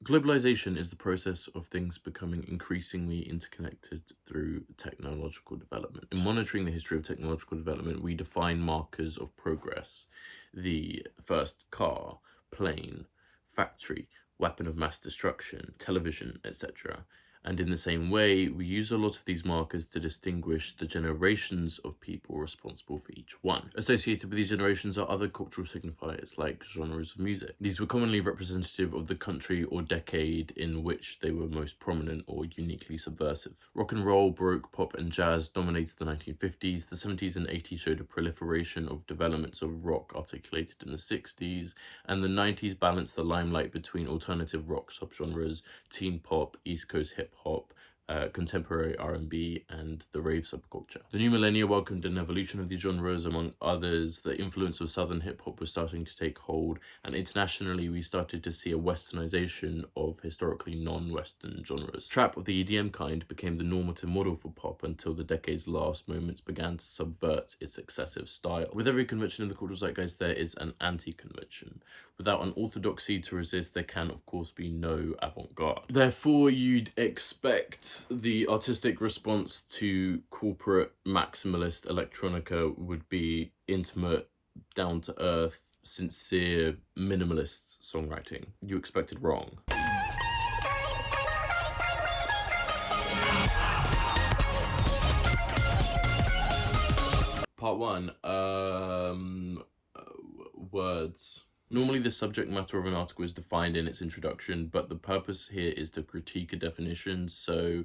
Globalisation is the process of things becoming increasingly interconnected through technological development. In monitoring the history of technological development, we define markers of progress: the first car, plane, factory, weapon of mass destruction, television, etc. And in the same way, we use a lot of these markers to distinguish the generations of people responsible for each one. Associated with these generations are other cultural signifiers, like genres of music. These were commonly representative of the country or decade in which they were most prominent or uniquely subversive. Rock and roll, baroque, pop, and jazz dominated the 1950s. The 70s and 80s showed a proliferation of developments of rock articulated in the 60s, and the 90s balanced the limelight between alternative rock subgenres, teen pop, East Coast hip-hop, contemporary R&B, and the rave subculture. The new millennia welcomed an evolution of these genres. Among others, the influence of southern hip-hop was starting to take hold, and internationally we started to see a westernization of historically non-Western genres. Trap of the EDM kind became the normative model for pop until the decade's last moments began to subvert its excessive style. With every convention in the cultural zeitgeist, there is an anti-convention. Without an orthodoxy to resist, there can, of course, be no avant-garde. Therefore, you'd expect the artistic response to corporate maximalist electronica would be intimate, down-to-earth, sincere, minimalist songwriting. You expected wrong. Part 1. Words. Normally, the subject matter of an article is defined in its introduction, but the purpose here is to critique a definition, so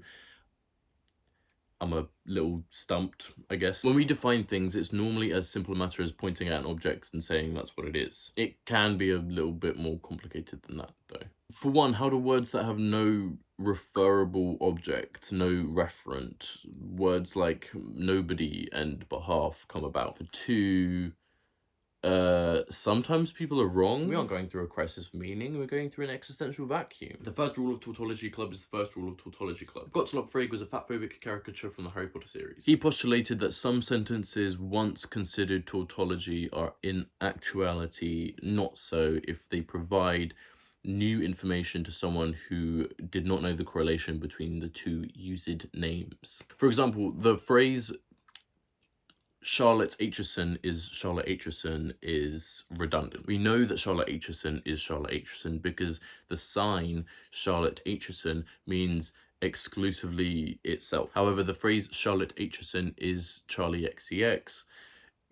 I'm a little stumped, I guess. When we define things, it's normally as simple a matter as pointing at an object and saying that's what it is. It can be a little bit more complicated than that, though. For one, how do words that have no referable object, no referent, words like nobody and behalf come about? For two, sometimes people are wrong. We aren't going through a crisis of meaning, we're going through an existential vacuum. The first rule of Tautology Club is the first rule of Tautology Club. Gottlob Frege was a fatphobic caricature from the Harry Potter series. He postulated that some sentences once considered tautology are in actuality not so if they provide new information to someone who did not know the correlation between the two used names. For example, the phrase Charlotte Aitchison is redundant. We know that Charlotte Aitchison is Charlotte Aitchison because the sign Charlotte Aitchison means exclusively itself. However, the phrase Charlotte Aitchison is Charlie XCX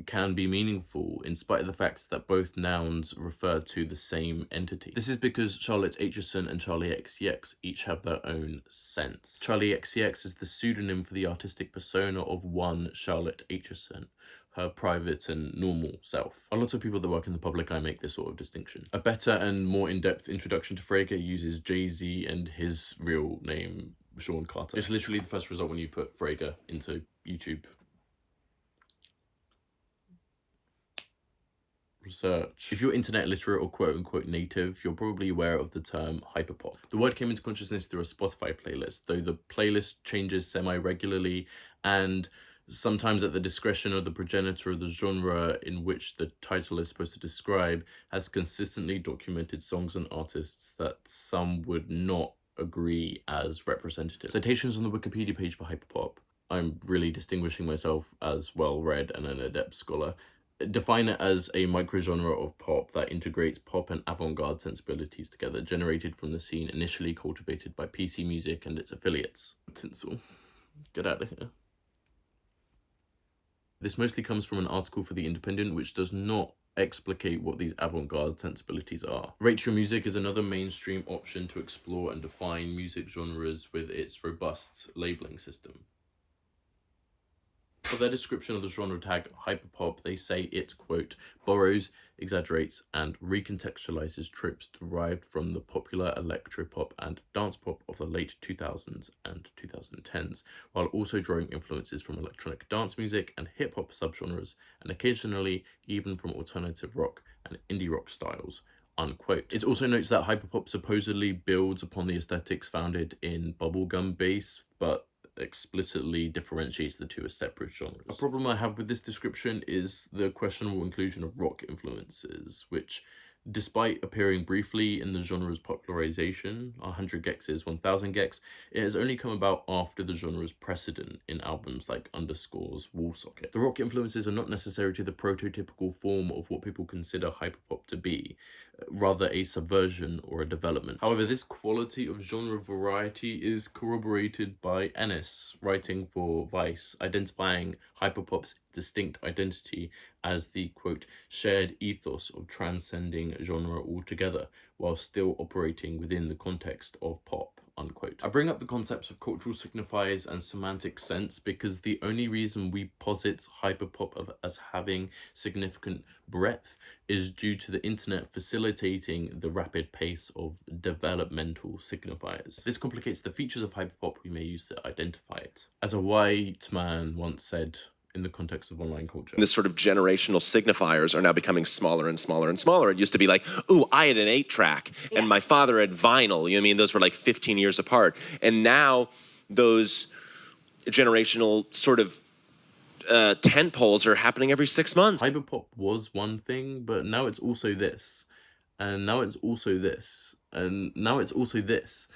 can be meaningful in spite of the fact that both nouns refer to the same entity. This is because Charlotte Aitchison and Charlie XCX each have their own sense. Charlie XCX is the pseudonym for the artistic persona of one Charlotte Aitchison, her private and normal self. A lot of people that work in the public eye make this sort of distinction. A better and more in-depth introduction to Frege uses Jay-Z and his real name, Sean Carter. It's literally the first result when you put Frege into YouTube research. If you're internet literate or quote-unquote native, you're probably aware of the term hyperpop. The word came into consciousness through a Spotify playlist, though the playlist changes semi-regularly and sometimes at the discretion of the progenitor of the genre in which the title is supposed to describe, has consistently documented songs and artists that some would not agree as representative. Citations on the Wikipedia page for hyperpop. I'm really distinguishing myself as well-read and an adept scholar. Define it as a microgenre of pop that integrates pop and avant-garde sensibilities together, generated from the scene initially cultivated by PC Music and its affiliates. Tinsel. Get out of here. This mostly comes from an article for The Independent, which does not explicate what these avant-garde sensibilities are. Rate Your Music is another mainstream option to explore and define music genres with its robust labeling system. For their description of the genre tag hyperpop, they say it, quote, borrows, exaggerates, and recontextualizes tropes derived from the popular electropop and dance pop of the late 2000s and 2010s, while also drawing influences from electronic dance music and hip-hop subgenres, and occasionally even from alternative rock and indie rock styles, unquote. It also notes that hyperpop supposedly builds upon the aesthetics founded in bubblegum bass, but explicitly differentiates the two as separate genres. A problem I have with this description is the questionable inclusion of rock influences, which Despite appearing briefly in the genre's popularization, 100 gex is 1000 gex, it has only come about after the genre's precedent in albums like Underscore's Wall Socket. The rock influences are not necessarily the prototypical form of what people consider hyperpop to be, rather a subversion or a development. However, this quality of genre variety is corroborated by Ennis, writing for Vice, identifying hyperpop's distinct identity as the, quote, shared ethos of transcending genre altogether, while still operating within the context of pop, unquote. I bring up the concepts of cultural signifiers and semantic sense because the only reason we posit hyperpop as having significant breadth is due to the internet facilitating the rapid pace of developmental signifiers. This complicates the features of hyperpop we may use to identify it. As a white man once said, in the context of online culture, this sort of generational signifiers are now becoming smaller and smaller and smaller. It used to be like, ooh, I had an 8-track and my father had vinyl. You know what I mean? Those were like 15 years apart. And now those generational sort of tent poles are happening every 6 months. Hyperpop was one thing, but now it's also this, and now it's also this, and now it's also this.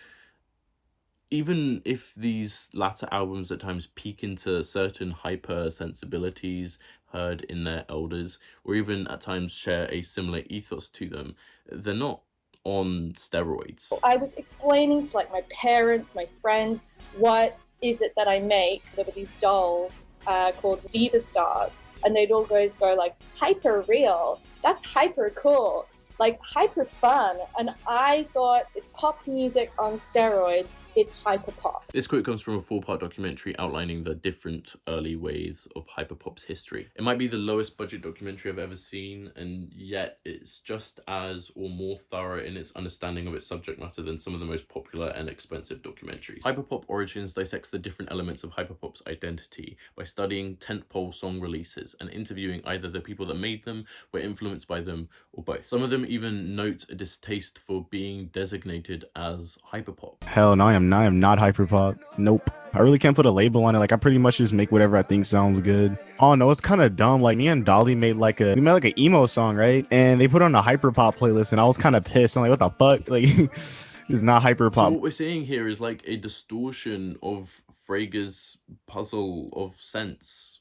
Even if these latter albums at times peek into certain hyper sensibilities heard in their elders, or even at times share a similar ethos to them, they're not on steroids. I was explaining to like my parents, my friends, what is it that I make. There were these dolls called Diva Stars, and they'd all go like, hyper real, that's hyper cool, like hyper fun. And I thought, it's pop music on steroids, it's hyperpop. This quote comes from a 4-part documentary outlining the different early waves of hyperpop's history. It might be the lowest budget documentary I've ever seen, and yet it's just as or more thorough in its understanding of its subject matter than some of the most popular and expensive documentaries. Hyperpop Origins dissects the different elements of hyperpop's identity by studying tentpole song releases and interviewing either the people that made them, were influenced by them, or both. Some of them even note a distaste for being designated as hyperpop. Hell no, I am not hyperpop. Nope. I really can't put a label on it. Like, I pretty much just make whatever I think sounds good. Oh no, it's kind of dumb. Like, me and Dolly made like an emo song, right? And they put it on a hyperpop playlist, and I was kind of pissed. I'm like, what the fuck? Like, it's not hyperpop. So what we're seeing here is like a distortion of Frager's puzzle of sense,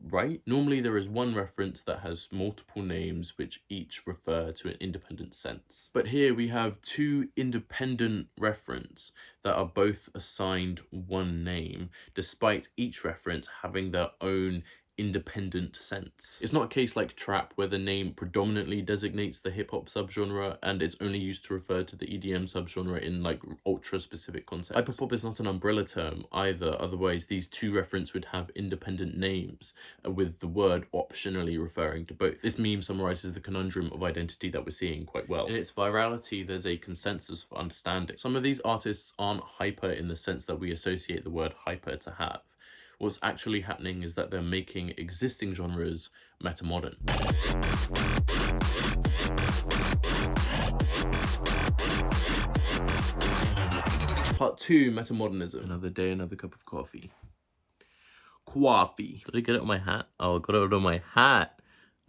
right? Normally there is one reference that has multiple names which each refer to an independent sense. But here we have two independent references that are both assigned one name, despite each reference having their own independent sense. It's not a case like trap where the name predominantly designates the hip-hop subgenre and it's only used to refer to the EDM subgenre in like ultra specific contexts. Hyperpop is not an umbrella term either, otherwise these two references would have independent names with the word optionally referring to both. This meme summarizes the conundrum of identity that we're seeing quite well. In its virality, there's a consensus of understanding. Some of these artists aren't hyper in the sense that we associate the word hyper to have. What's actually happening is that they're making existing genres metamodern. Part 2, metamodernism. Another day, another cup of coffee. Coffee. Did I get it on my hat? Oh, I got it on my hat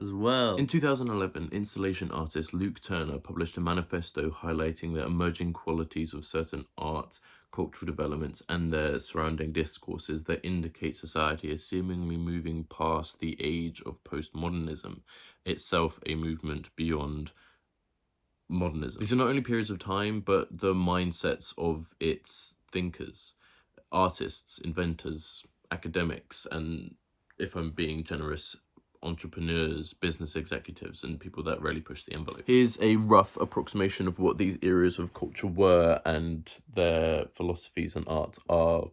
as well. In 2011, installation artist Luke Turner published a manifesto highlighting the emerging qualities of certain art, cultural developments, and their surrounding discourses that indicate society is seemingly moving past the age of postmodernism, itself a movement beyond modernism. These are not only periods of time, but the mindsets of its thinkers, artists, inventors, academics, and, if I'm being generous, entrepreneurs, business executives, and people that really push the envelope. Here's a rough approximation of what these eras of culture were and their philosophies and art are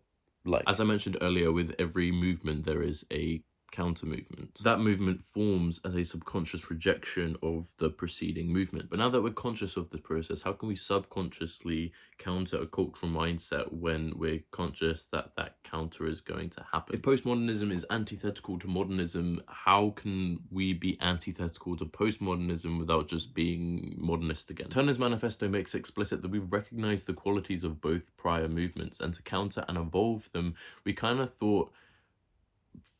like. As I mentioned earlier, with every movement there is a counter movement. That movement forms as a subconscious rejection of the preceding movement. But now that we're conscious of this process, how can we subconsciously counter a cultural mindset when we're conscious that that counter is going to happen? If postmodernism is antithetical to modernism, how can we be antithetical to postmodernism without just being modernist again? Turner's manifesto makes explicit that we've recognized the qualities of both prior movements, and to counter and evolve them, we kind of thought,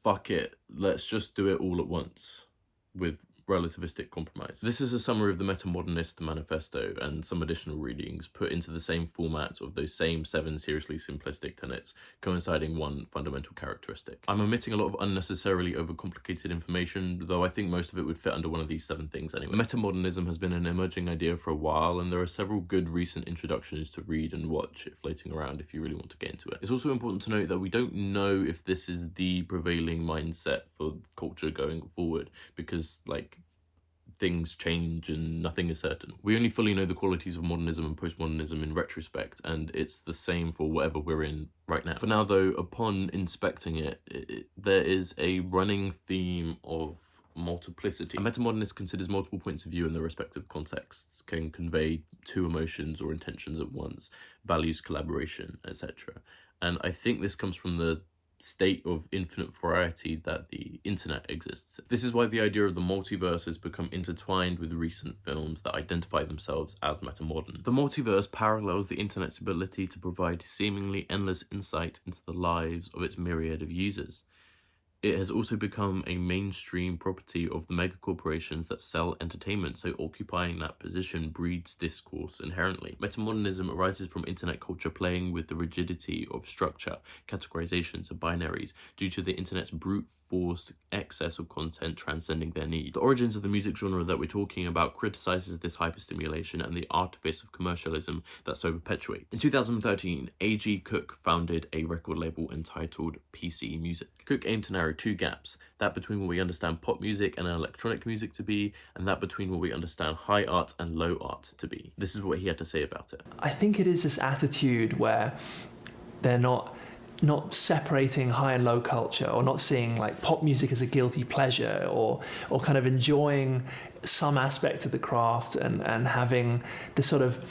fuck it, let's just do it all at once with relativistic compromise. This is a summary of the Metamodernist Manifesto and some additional readings put into the same format of those same 7 seriously simplistic tenets, coinciding one fundamental characteristic. I'm omitting a lot of unnecessarily overcomplicated information, though I think most of it would fit under one of these 7 things anyway. Metamodernism has been an emerging idea for a while, and there are several good recent introductions to read and watch it floating around if you really want to get into it. It's also important to note that we don't know if this is the prevailing mindset for culture going forward, because like things change and nothing is certain. We only fully know the qualities of modernism and postmodernism in retrospect, and it's the same for whatever we're in right now. For now though, upon inspecting it, there is a running theme of multiplicity. A metamodernist considers multiple points of view in their respective contexts, can convey 2 emotions or intentions at once, values collaboration, etc. And I think this comes from the state of infinite variety that the internet exists. This is why the idea of the multiverse has become intertwined with recent films that identify themselves as metamodern. The multiverse parallels the internet's ability to provide seemingly endless insight into the lives of its myriad of users. It has also become a mainstream property of the megacorporations that sell entertainment, so occupying that position breeds discourse inherently. Metamodernism arises from internet culture playing with the rigidity of structure, categorizations, and binaries due to the internet's brute forced excess of content transcending their need. The origins of the music genre that we're talking about criticizes this hyperstimulation and the artifice of commercialism that so perpetuates. In 2013, A.G. Cook founded a record label entitled PC Music. Cook aimed to narrow 2 gaps, that between what we understand pop music and electronic music to be, and that between what we understand high art and low art to be. This is what he had to say about it. I think it is this attitude where they're not separating high and low culture, or not seeing like pop music as a guilty pleasure, or kind of enjoying some aspect of the craft and having this sort of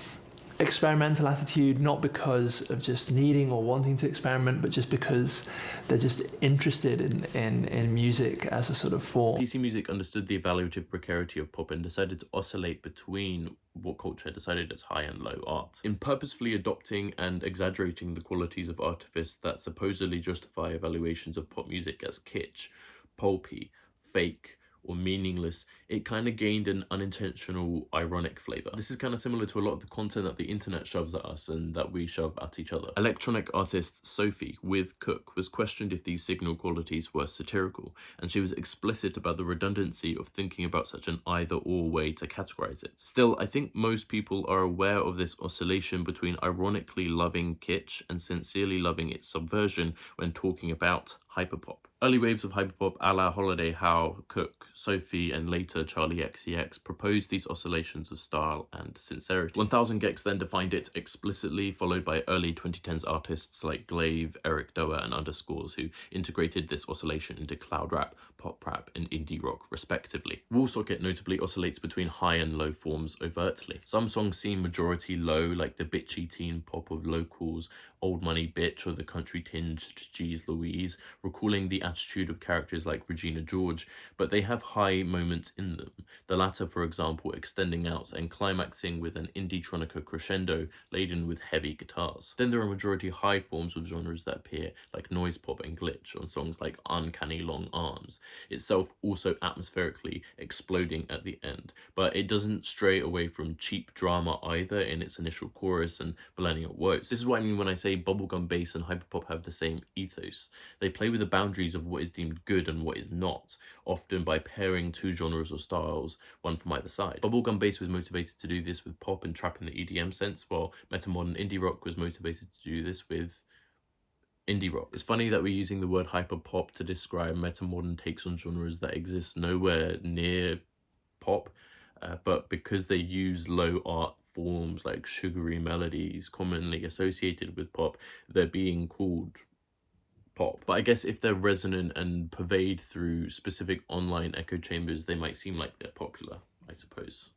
experimental attitude, not because of just needing or wanting to experiment, but just because they're just interested in music as a sort of form. PC Music understood the evaluative precarity of pop and decided to oscillate between what culture decided as high and low art. In purposefully adopting and exaggerating the qualities of artifice that supposedly justify evaluations of pop music as kitsch, pulpy, fake, or meaningless, it kind of gained an unintentional ironic flavor. This is kind of similar to a lot of the content that the internet shoves at us and that we shove at each other. Electronic artist Sophie, with Cook, was questioned if these signal qualities were satirical, and she was explicit about the redundancy of thinking about such an either-or way to categorize it. Still, I think most people are aware of this oscillation between ironically loving kitsch and sincerely loving its subversion when talking about hyperpop. Early waves of hyperpop a la Holiday How, Cook, Sophie, and later Charlie XCX proposed these oscillations of style and sincerity. 1000 Gex then defined it explicitly, followed by early 2010s artists like Glaive, Eric Doer, and Underscores, who integrated this oscillation into cloud rap, pop rap, and indie rock, respectively. Woolsocket notably oscillates between high and low forms overtly. Some songs seem majority low, like the bitchy teen pop of Locals, Old Money Bitch, or the country-tinged Jeez Louise, recalling the attitude of characters like Regina George, but they have high moments in them, the latter, for example, extending out and climaxing with an indie-tronica crescendo laden with heavy guitars. Then there are majority high forms of genres that appear, like noise pop and glitch, on songs like Uncanny Long Arms, itself also atmospherically exploding at the end, but it doesn't stray away from cheap drama either in its initial chorus and millennial woes. This is what I mean when I say bubblegum bass and hyperpop have the same ethos. They play with the boundaries of what is deemed good and what is not, often by pairing 2 genres or styles, one from either side. Bubblegum bass was motivated to do this with pop and trap in the EDM sense, while metamodern indie rock was motivated to do this with indie rock. It's funny that we're using the word hyperpop to describe metamodern takes on genres that exist nowhere near pop, but because they use low art forms like sugary melodies commonly associated with pop, they're being called pop. But I guess if they're resonant and pervade through specific online echo chambers, they might seem like they're popular, I suppose.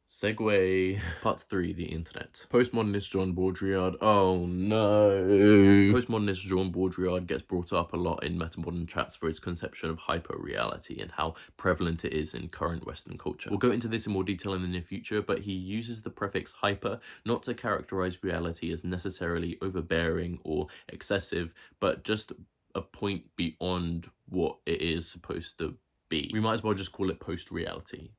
Segue. Part 3, the internet. Postmodernist John Baudrillard. Oh no. Postmodernist John Baudrillard gets brought up a lot in metamodern chats for his conception of hyper-reality and how prevalent it is in current Western culture. We'll go into this in more detail in the near future, but he uses the prefix hyper not to characterize reality as necessarily overbearing or excessive, but just a point beyond what it is supposed to be. We might as well just call it post-reality.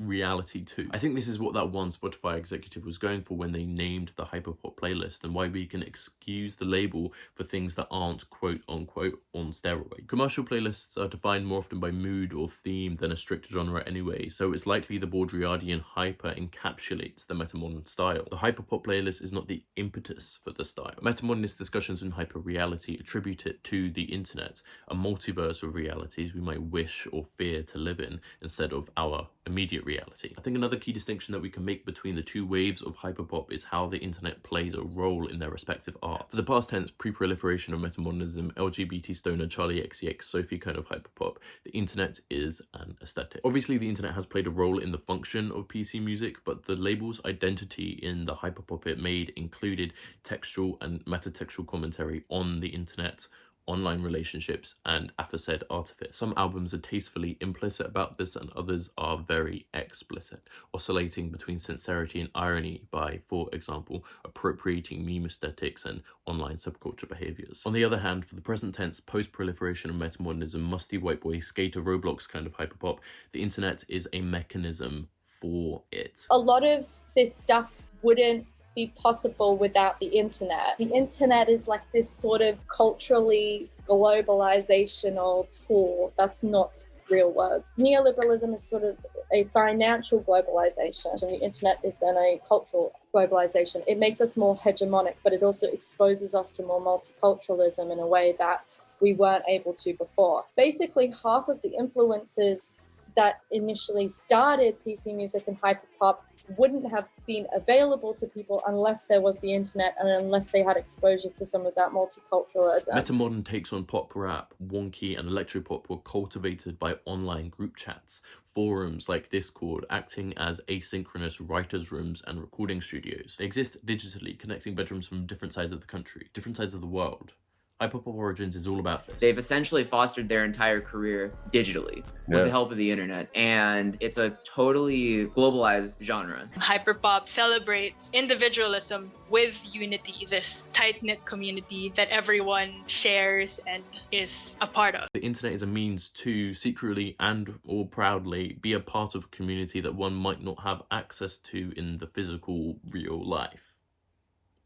Reality 2. I think this is what that one Spotify executive was going for when they named the hyperpop playlist, and why we can excuse the label for things that aren't quote unquote on steroids. Commercial playlists are defined more often by mood or theme than a strict genre anyway, so it's likely the Baudrillardian hyper encapsulates the metamodern style. The hyperpop playlist is not the impetus for the style. Metamodernist discussions on hyperreality attribute it to the internet, a multiverse of realities we might wish or fear to live in instead of our immediate reality. I think another key distinction that we can make between the two waves of hyperpop is how the internet plays a role in their respective art. To the past tense, pre-proliferation of metamodernism, LGBT stoner, Charlie XCX, Sophie kind of hyperpop, the internet is an aesthetic. Obviously, the internet has played a role in the function of PC music, but the label's identity in the hyperpop it made included textual and metatextual commentary on the internet, online relationships, and aforesaid artifice. Some albums are tastefully implicit about this, and others are very explicit, oscillating between sincerity and irony by, for example, appropriating meme aesthetics and online subculture behaviors. On the other hand, for the present tense, post-proliferation of metamodernism, musty white boy, skater, Roblox kind of hyperpop, the internet is a mechanism for it. A lot of this stuff wouldn't be possible without the internet. The internet is like this sort of culturally globalizational tool. That's not real words. Neoliberalism is sort of a financial globalization, and the internet is then a cultural globalization. It makes us more hegemonic, but it also exposes us to more multiculturalism in a way that we weren't able to before. Basically, half of the influences that initially started PC music and hyperpop wouldn't have been available to people unless there was the internet and unless they had exposure to some of that multiculturalism. Metamodern takes on pop rap, wonky, and electropop were cultivated by online group chats, forums like Discord, acting as asynchronous writers' rooms and recording studios. They exist digitally, connecting bedrooms from different sides of the country, different sides of the world. Hyperpop Origins is all about this. They've essentially fostered their entire career digitally with the help of the internet, and it's a totally globalized genre. Hyperpop celebrates individualism with unity, this tight-knit community that everyone shares and is a part of. The internet is a means to secretly and or proudly be a part of a community that one might not have access to in the physical real life.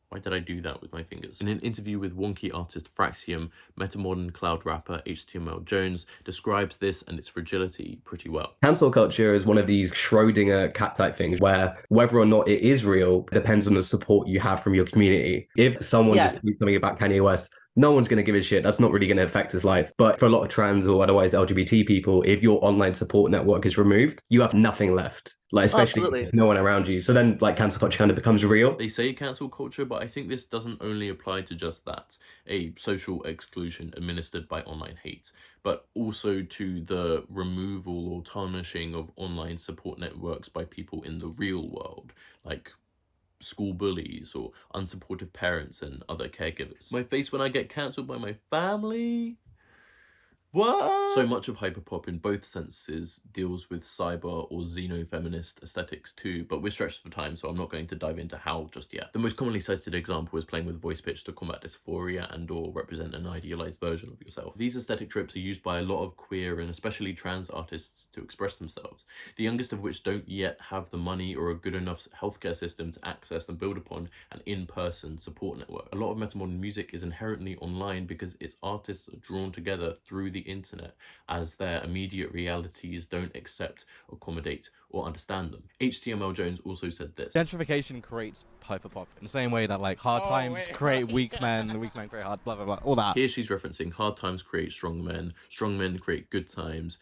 Why did I do that with my fingers? In an interview with wonky artist Fraxium, metamodern cloud rapper HTML Jones describes this and its fragility pretty well. Cancel culture is one of these Schrodinger cat type things where whether or not it is real depends on the support you have from your community. If someone just tweets something about Kanye West, no one's going to give a shit. That's not really going to affect his life. But for a lot of trans or otherwise LGBT people, if your online support network is removed, you have nothing left. Like, especially if there's no one around you. So then, like, cancel culture kind of becomes real. They say cancel culture, but I think this doesn't only apply to just that, a social exclusion administered by online hate, but also to the removal or tarnishing of online support networks by people in the real world, like school bullies or unsupportive parents and other caregivers. My face when I get cancelled by my family? What? So much of hyperpop in both senses deals with cyber or xenofeminist aesthetics too, but we're stretched for time, so I'm not going to dive into how just yet. The most commonly cited example is playing with voice pitch to combat dysphoria and or represent an idealized version of yourself. These aesthetic tropes are used by a lot of queer and especially trans artists to express themselves, the youngest of which don't yet have the money or a good enough healthcare system to access and build upon an in-person support network. A lot of metamodern music is inherently online because its artists are drawn together through the internet as their immediate realities don't accept, accommodate, or understand them. HTML Jones also said this. Gentrification creates hyperpop in the same way that like hard times create weak men, the weak men create hard, blah, blah, blah, all that. Here she's referencing hard times create strong men create good times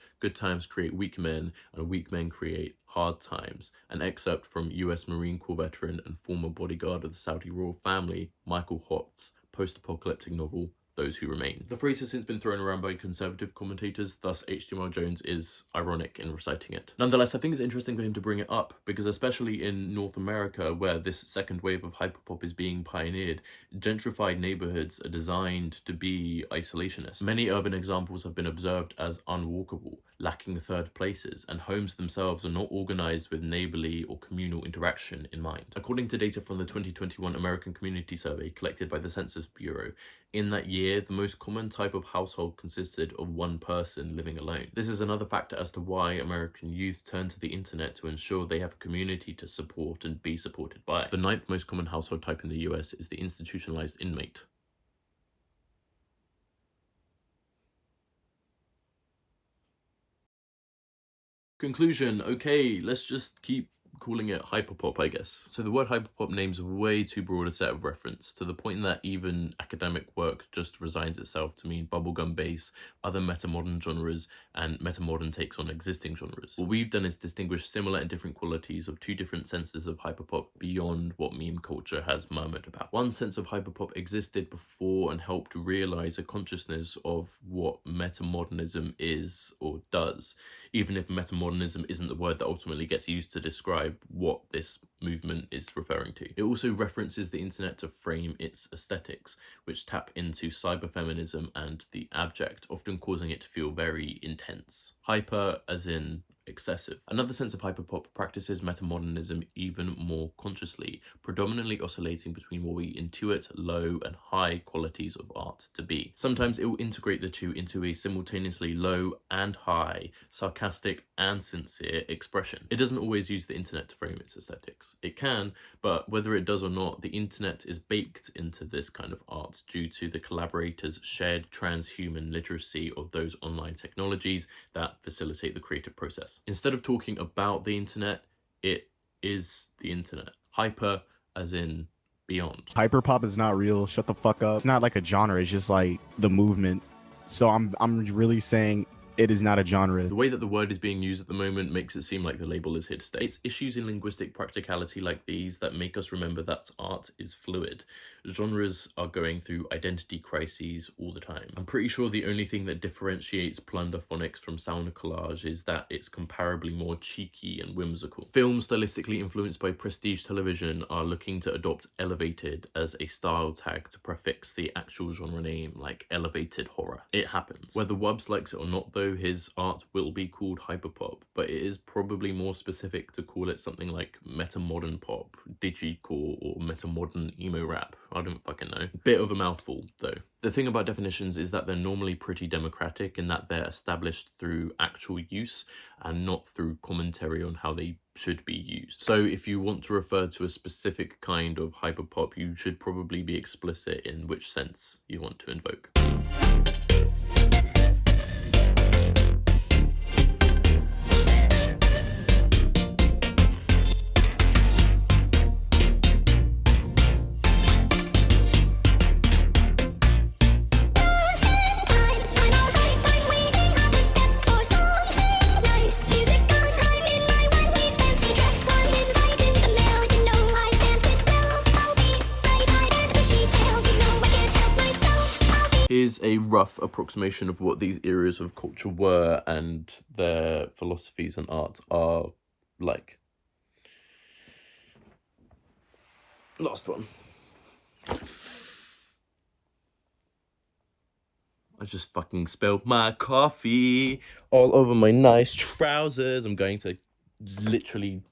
create weak men, and weak men create hard times. An excerpt from US Marine Corps veteran and former bodyguard of the Saudi royal family, Michael Hoff's post-apocalyptic novel, Those Who Remain. The phrase has since been thrown around by conservative commentators, thus HTML Jones is ironic in reciting it. Nonetheless, I think it's interesting for him to bring it up, because especially in North America, where this second wave of hyperpop is being pioneered, gentrified neighborhoods are designed to be isolationist. Many urban examples have been observed as unwalkable, lacking third places, and homes themselves are not organized with neighborly or communal interaction in mind. According to data from the 2021 American Community Survey collected by the Census Bureau, In that year, the most common type of household consisted of one person living alone. This is another factor as to why American youth turn to the internet to ensure they have a community to support and be supported by. The 9th most common household type in the US is the institutionalized inmate. Conclusion, okay, let's just keep calling it hyperpop, I guess. So the word hyperpop names a way too broad a set of reference, to the point that even academic work just resigns itself to mean bubblegum bass, other metamodern genres, and metamodern takes on existing genres. What we've done is distinguish similar and different qualities of two different senses of hyperpop beyond what meme culture has murmured about. One sense of hyperpop existed before and helped realize a consciousness of what metamodernism is or does, even if metamodernism isn't the word that ultimately gets used to describe what this movement is referring to. It also references the internet to frame its aesthetics, which tap into cyberfeminism and the abject, often causing it to feel very intense. Hyper as in excessive. Another sense of hyperpop practices metamodernism even more consciously, predominantly oscillating between what we intuit low and high qualities of art to be. Sometimes it will integrate the two into a simultaneously low and high, sarcastic and sincere expression. It doesn't always use the internet to frame its aesthetics. It can, but whether it does or not, the internet is baked into this kind of art due to the collaborators' shared transhuman literacy of those online technologies that facilitate the creative process. Instead of talking about the internet, it is the internet. Hyper as in beyond. Hyperpop is not real. Shut the fuck up. It's not like a genre. It's just like the movement. So I'm really saying it is not a genre. The way that the word is being used at the moment makes it seem like the label is here to stay. It's issues in linguistic practicality like these that make us remember that art is fluid. Genres are going through identity crises all the time. I'm pretty sure the only thing that differentiates plunderphonics from sound collage is that it's comparably more cheeky and whimsical. Films stylistically influenced by prestige television are looking to adopt elevated as a style tag to prefix the actual genre name, like elevated horror. It happens. Whether Wubbs likes it or not though, his art will be called hyperpop, but it is probably more specific to call it something like metamodern pop, digicore, or metamodern emo rap. I don't fucking know. Bit of a mouthful though. The thing about definitions is that they're normally pretty democratic in that they're established through actual use and not through commentary on how they should be used. So if you want to refer to a specific kind of hyperpop, you should probably be explicit in which sense you want to invoke. Here's a rough approximation of what these areas of culture were and their philosophies and art are like. Last one. I just fucking spilled my coffee all over my nice trousers. I'm going to literally